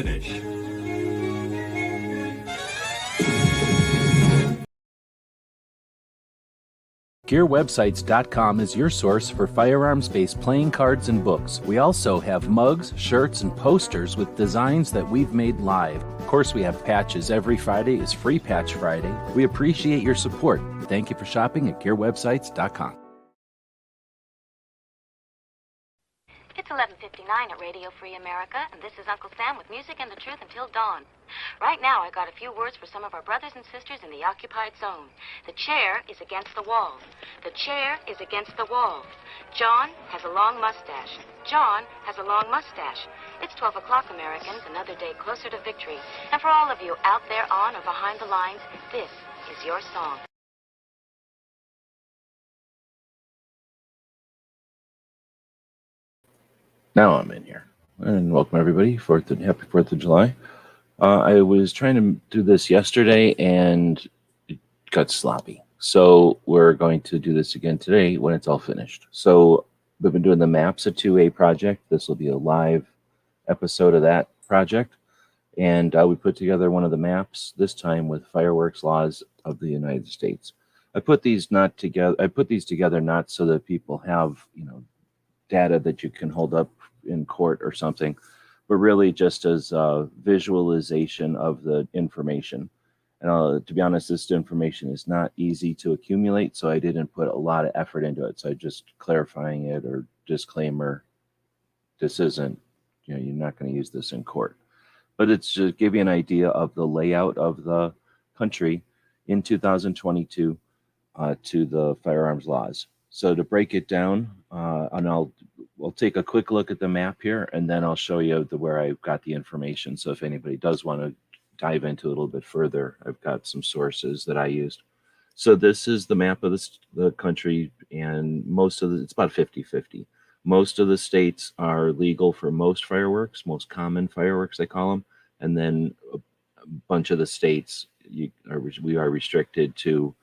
finish. GearWebsites.com is your source for firearms-based playing cards and books. We also have mugs, shirts, and posters with designs that we've made live. Of course, we have patches. Every Friday is Free Patch Friday. We appreciate your support. Thank you for shopping at GearWebsites.com. It's 11:59 at Radio Free America, and this is Uncle Sam with music and the truth until dawn. Right now, I got a few words for some of our brothers and sisters in the occupied zone. The chair is against the wall. The chair is against the wall. John has a long mustache. John has a long mustache. It's 12 o'clock, Americans, another day closer to victory. And for all of you out there on or behind the lines, this is your song. Now I'm in here. And welcome everybody. Happy 4th of July. I was trying to do this yesterday and it got sloppy. So we're going to do this again today when it's all finished. So we've been doing the maps at 2A project. This will be a live episode of that project. And we put together one of the maps, this time with Firework Laws of the United States. I put these together not so that people have, data that you can hold up in court or something, but really just as a visualization of the information. And to be honest, this information is not easy to accumulate, so I didn't put a lot of effort into it. So I just clarifying it or disclaimer, this isn't, you're not going to use this in court. But it's to give you an idea of the layout of the country in 2022 to the firearms laws. So to break it down, and we'll take a quick look at the map here, and then I'll show you where I got the information. So if anybody does want to dive into it a little bit further, I've got some sources that I used. So this is the map of the country, and it's about 50-50. Most of the states are legal for most fireworks, most common fireworks, they call them, and then a bunch of the states we are restricted to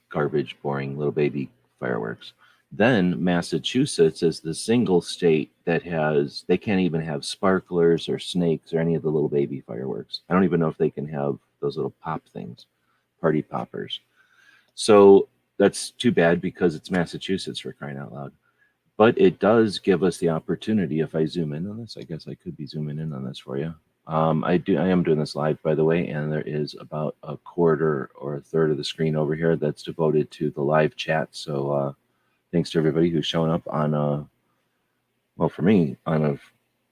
garbage, boring little baby fireworks. Then Massachusetts is the single state that they can't even have sparklers or snakes or any of the little baby fireworks. I don't even know if they can have those little pop things, party poppers. So that's too bad because it's Massachusetts, for crying out loud. But it does give us the opportunity, if I zoom in on this, I guess I could be zooming in on this for you. I am doing this live, by the way, and there is about a quarter or a third of the screen over here that's devoted to the live chat. So thanks to everybody who's showing up on, well, for me, on a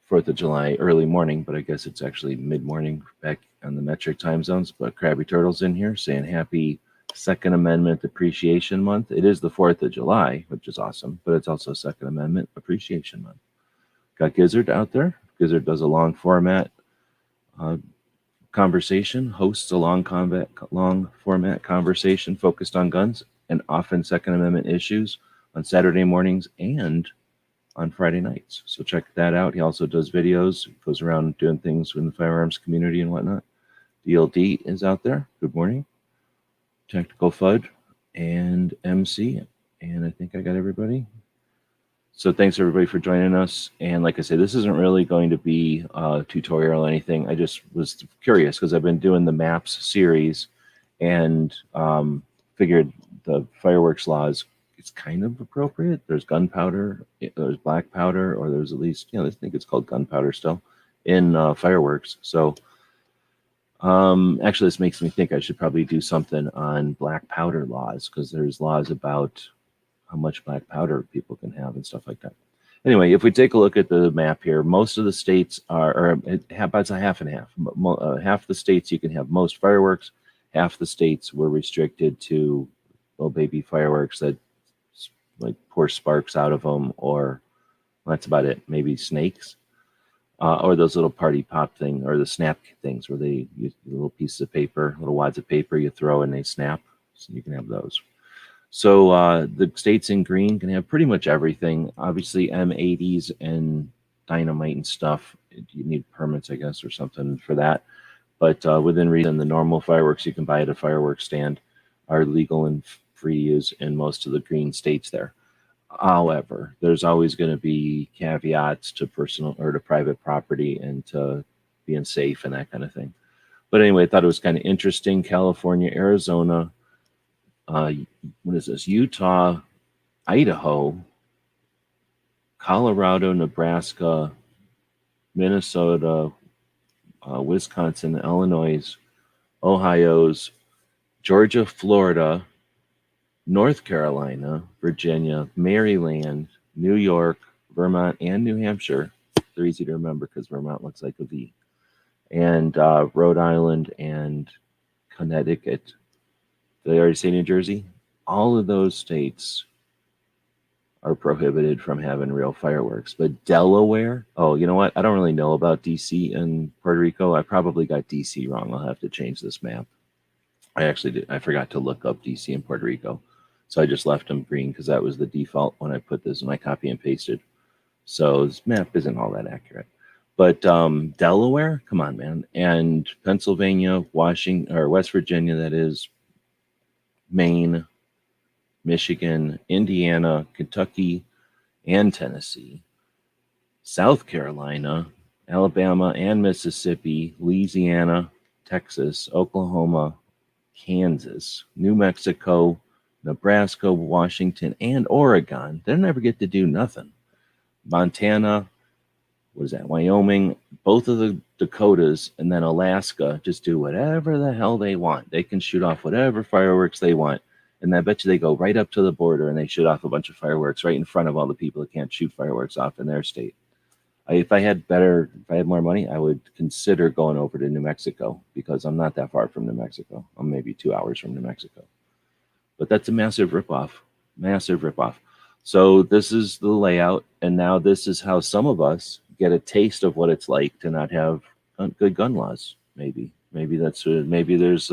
4th of July early morning, but I guess it's actually mid-morning back on the metric time zones. But Krabby Turtle's in here saying happy Second Amendment Appreciation Month. It is the 4th of July, which is awesome, but it's also Second Amendment Appreciation Month. Got Gizzard out there. Gizzard does a long format conversation, hosts a long format conversation focused on guns and often Second Amendment issues on Saturday mornings and on Friday nights. So check that out. He also does videos, goes around doing things in the firearms community and whatnot. DLD is out there. Good morning. Tactical FUD and MC. And I think I got everybody. So thanks everybody for joining us. And like I said, this isn't really going to be a tutorial or anything. I just was curious because I've been doing the maps series and figured the fireworks laws, it's kind of appropriate. There's gunpowder, there's black powder, or there's at least, I think it's called gunpowder still in fireworks. So actually this makes me think I should probably do something on black powder laws because there's laws about how much black powder people can have and stuff like that. Anyway, if we take a look at the map here, most of the states it's a half and half. Half the states you can have most fireworks, half the states were restricted to little baby fireworks that like pour sparks out of them, or well, that's about it. Maybe snakes, or those little party pop thing, or the snap things where they use little pieces of paper, little wads of paper you throw and they snap. So you can have those. So the states in green can have pretty much everything. Obviously, M80s and dynamite and stuff, you need permits, I guess, or something for that. But within reason, the normal fireworks you can buy at a fireworks stand are legal and free to use in most of the green states there. However, there's always going to be caveats to personal or to private property and to being safe and that kind of thing. But anyway, I thought it was kind of interesting. California, Arizona, what is this? Utah, Idaho, Colorado, Nebraska, Minnesota, Wisconsin, Illinois, Ohio's, Georgia, Florida, North Carolina, Virginia, Maryland, New York, Vermont, and New Hampshire. They're easy to remember because Vermont looks like a V. And Rhode Island and Connecticut. Did I already say New Jersey? All of those states are prohibited from having real fireworks. But Delaware, oh, you know what? I don't really know about DC and Puerto Rico. I probably got DC wrong. I'll have to change this map. I actually did. I forgot to look up DC and Puerto Rico. So I just left them green because that was the default when I put this in my copy and pasted. So this map isn't all that accurate. But Delaware, come on, man. And Pennsylvania, Washington, or West Virginia, that is, Maine, Michigan, Indiana, Kentucky, and Tennessee, South Carolina, Alabama and Mississippi, Louisiana, Texas, Oklahoma, Kansas, New Mexico, Nebraska, Washington, and Oregon. They never get to do nothing. Montana, what is that? Wyoming, both of the Dakotas, and then Alaska just do whatever the hell they want. They can shoot off whatever fireworks they want. And I bet you they go right up to the border and they shoot off a bunch of fireworks right in front of all the people that can't shoot fireworks off in their state. If I had more money, I would consider going over to New Mexico because I'm not that far from New Mexico. I'm maybe 2 hours from New Mexico. But that's a massive ripoff. Massive ripoff. So this is the layout, and now this is how some of us get a taste of what it's like to not have good gun laws. Maybe there's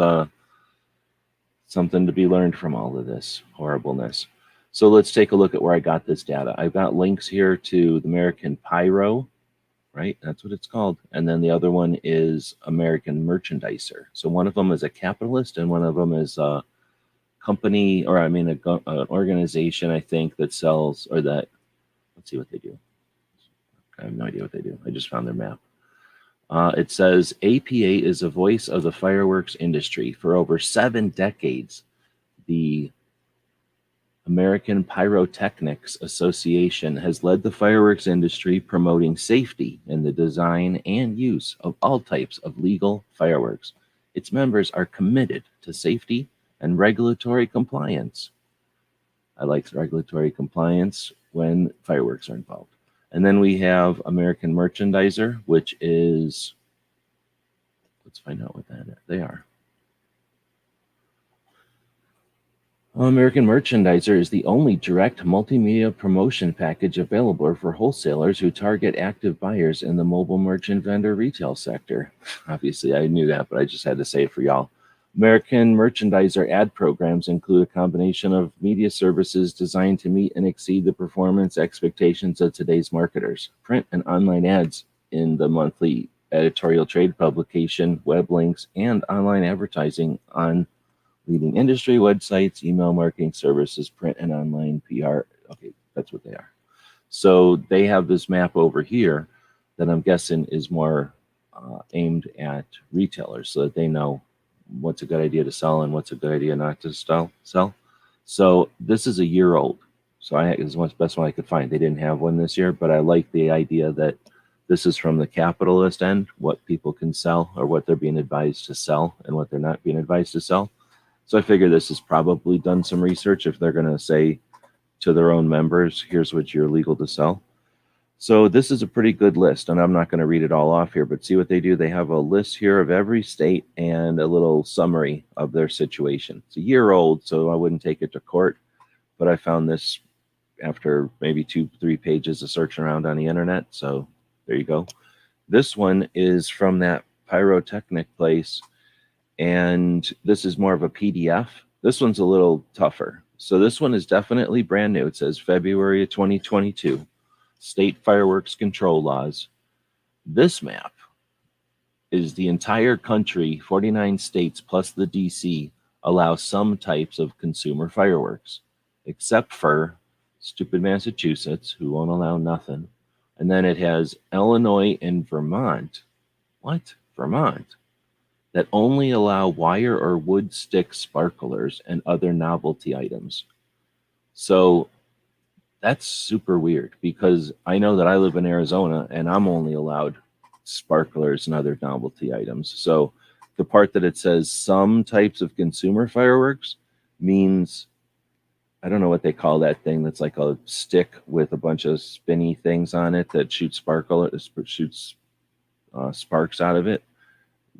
something to be learned from all of this horribleness. So let's take a look at where I got this data. I've got links here to the American Pyro, right? That's what it's called. And then the other one is American Merchandiser. So one of them is a capitalist and one of them is a company, or an organization, I think, that sells, or that, let's see what they do. I have no idea what they do. I just found their map. It says APA is a voice of the fireworks industry. For over 7 decades, the American Pyrotechnics Association has led the fireworks industry, promoting safety in the design and use of all types of legal fireworks. Its members are committed to safety and regulatory compliance. I like regulatory compliance when fireworks are involved. And then we have American Merchandiser, which is, let's find out what they are. American Merchandiser is the only direct multimedia promotion package available for wholesalers who target active buyers in the mobile merchant vendor retail sector. Obviously, I knew that, but I just had to say it for y'all. American Merchandiser ad programs include a combination of media services designed to meet and exceed the performance expectations of today's marketers. Print and online ads in the monthly editorial trade publication, web links, and online advertising on leading industry websites, email marketing services, print and online PR. Okay, that's what they are. So they have this map over here that I'm guessing is more aimed at retailers so that they know what's a good idea to sell and what's a good idea not to sell. So this is a year old. So this is the best one I could find. They didn't have one this year, but I like the idea that this is from the capitalist end, what people can sell or what they're being advised to sell and what they're not being advised to sell. So I figure this has probably done some research if they're going to say to their own members, here's what you're legal to sell. So this is a pretty good list, and I'm not going to read it all off here, but see what they do. They have a list here of every state and a little summary of their situation. It's a year old, so I wouldn't take it to court, but I found this after maybe 2-3 pages of searching around on the internet, so there you go. This one is from that pyrotechnic place, and this is more of a PDF. This one's a little tougher. So this one is definitely brand new. It says February of 2022. State fireworks control laws. This map is the entire country, 49 states plus the DC, allow some types of consumer fireworks, except for stupid Massachusetts, who won't allow nothing. And then it has Illinois and Vermont. What? Vermont? That only allow wire or wood stick sparklers and other novelty items. So that's super weird because I know that I live in Arizona and I'm only allowed sparklers and other novelty items. So the part that it says some types of consumer fireworks means I don't know what they call that thing that's like a stick with a bunch of spinny things on it that shoots shoots sparks out of it.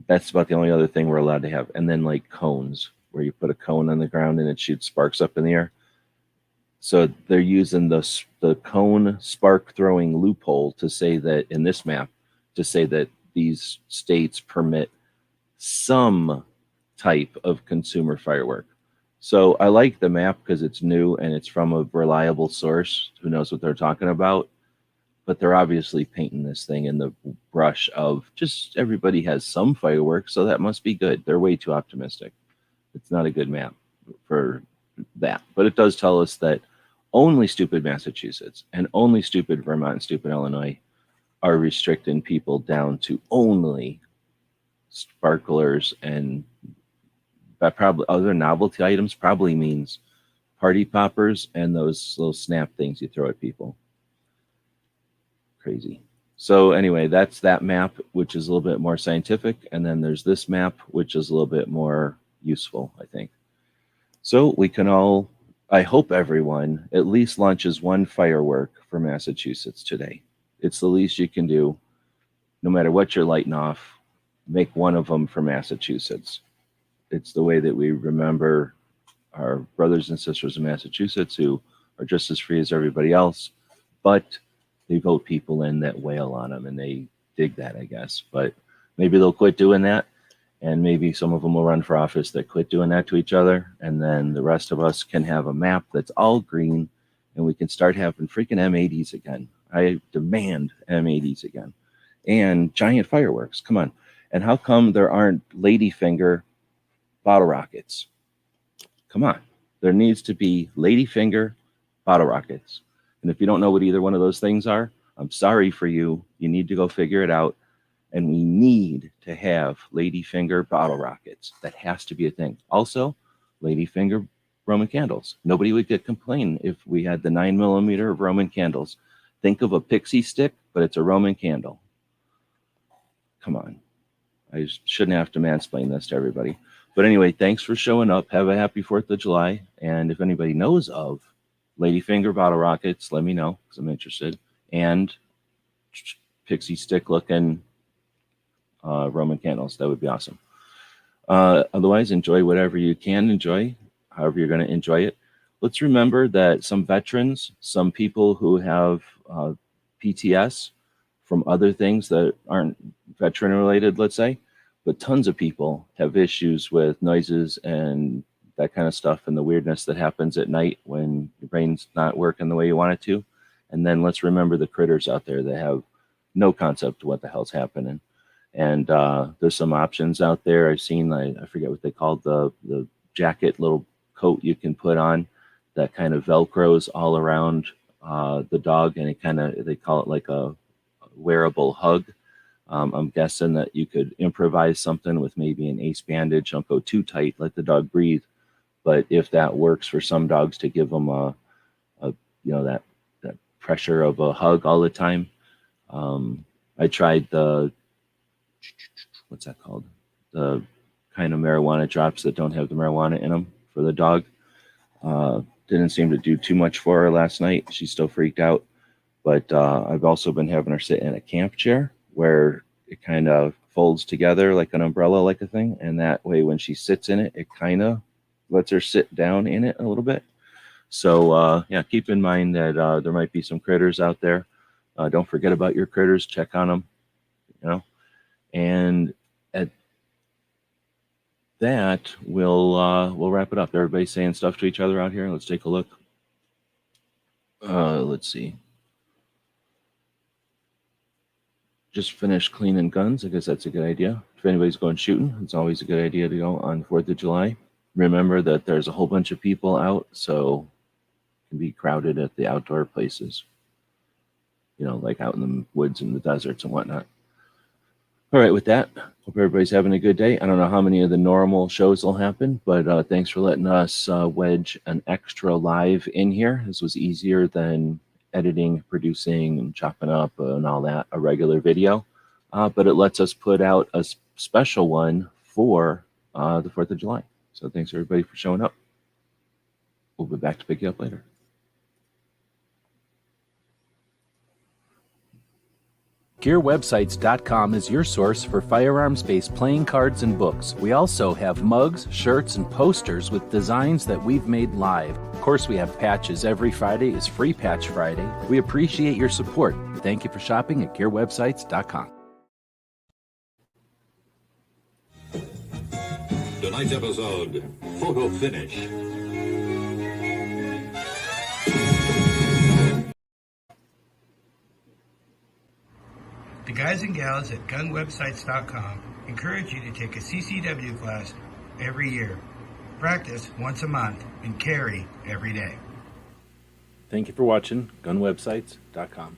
That's about the only other thing we're allowed to have. And then like cones, where you put a cone on the ground and it shoots sparks up in the air. So they're using the cone spark throwing loophole to say that in this map, to say that these states permit some type of consumer firework. So I like the map because it's new and it's from a reliable source who knows what they're talking about. But they're obviously painting this thing in the brush of just everybody has some fireworks, so that must be good. They're way too optimistic. It's not a good map for that. But it does tell us that only stupid Massachusetts and only stupid Vermont and stupid Illinois are restricting people down to only sparklers, and that probably other novelty items probably means party poppers and those little snap things you throw at people. Crazy. So anyway, that's that map, which is a little bit more scientific, and then there's this map, which is a little bit more useful, I think. So we can all, I hope everyone at least launches one firework for Massachusetts today. It's the least you can do. No matter what you're lighting off, make one of them for Massachusetts. It's the way that we remember our brothers and sisters in Massachusetts who are just as free as everybody else, but they vote people in that wail on them, and they dig that, I guess. But maybe they'll quit doing that, and maybe some of them will run for office that quit doing that to each other, and then the rest of us can have a map that's all green, and we can start having freaking M80s again. I demand M80s again. And giant fireworks, come on. And how come there aren't ladyfinger bottle rockets? Come on. There needs to be ladyfinger bottle rockets. And if you don't know what either one of those things are, I'm sorry for you. You need to go figure it out. And we need to have ladyfinger bottle rockets. That has to be a thing. Also, ladyfinger Roman candles. Nobody would get complained if we had the 9mm of Roman candles. Think of a pixie stick, but it's a Roman candle. Come on. I shouldn't have to mansplain this to everybody. But anyway, thanks for showing up. Have a happy 4th of July. And if anybody knows of ladyfinger bottle rockets, let me know because I'm interested. And pixie stick looking Roman candles. That would be awesome. Otherwise, enjoy whatever you can enjoy, however you're going to enjoy it. Let's remember that some veterans, some people who have PTS from other things that aren't veteran related, let's say, but tons of people have issues with noises and that kind of stuff and the weirdness that happens at night when your brain's not working the way you want it to. And then let's remember the critters out there that have no concept of what the hell's happening. And there's some options out there. I've seen, I forget what they called the jacket, little coat you can put on that kind of Velcros all around the dog. And it kind of, they call it like a wearable hug. I'm guessing that you could improvise something with maybe an ace bandage. Don't go too tight, let the dog breathe. But if that works for some dogs to give them a that pressure of a hug all the time. I tried what's that called? The kind of marijuana drops that don't have the marijuana in them for the dog. Didn't seem to do too much for her last night. She's still freaked out. But I've also been having her sit in a camp chair where it kind of folds together like an umbrella, like a thing. And that way, when she sits in it, it kind of lets her sit down in it a little bit. So, yeah, keep in mind that there might be some critters out there. Don't forget about your critters. Check on them, And at that, we'll wrap it up. Everybody's saying stuff to each other out here. Let's take a look. Let's see. Just finished cleaning guns. I guess that's a good idea. If anybody's going shooting, it's always a good idea to go on 4th of July. Remember that there's a whole bunch of people out, so can be crowded at the outdoor places, like out in the woods and the deserts and whatnot. All right, with that, hope everybody's having a good day. I don't know how many of the normal shows will happen, but thanks for letting us wedge an extra live in here. This was easier than editing, producing, and chopping up and all that, a regular video. But it lets us put out a special one for the 4th of July. So thanks everybody for showing up. We'll be back to pick you up later. GearWebsites.com is your source for firearms-based playing cards and books. We also have mugs, shirts, and posters with designs that we've made live. Of course, we have patches. Every Friday is Free Patch Friday. We appreciate your support. Thank you for shopping at GearWebsites.com. Tonight's episode, photo finish. The guys and gals at gunwebsites.com encourage you to take a CCW class every year, practice once a month, and carry every day. Thank you for watching GunWebsites.com.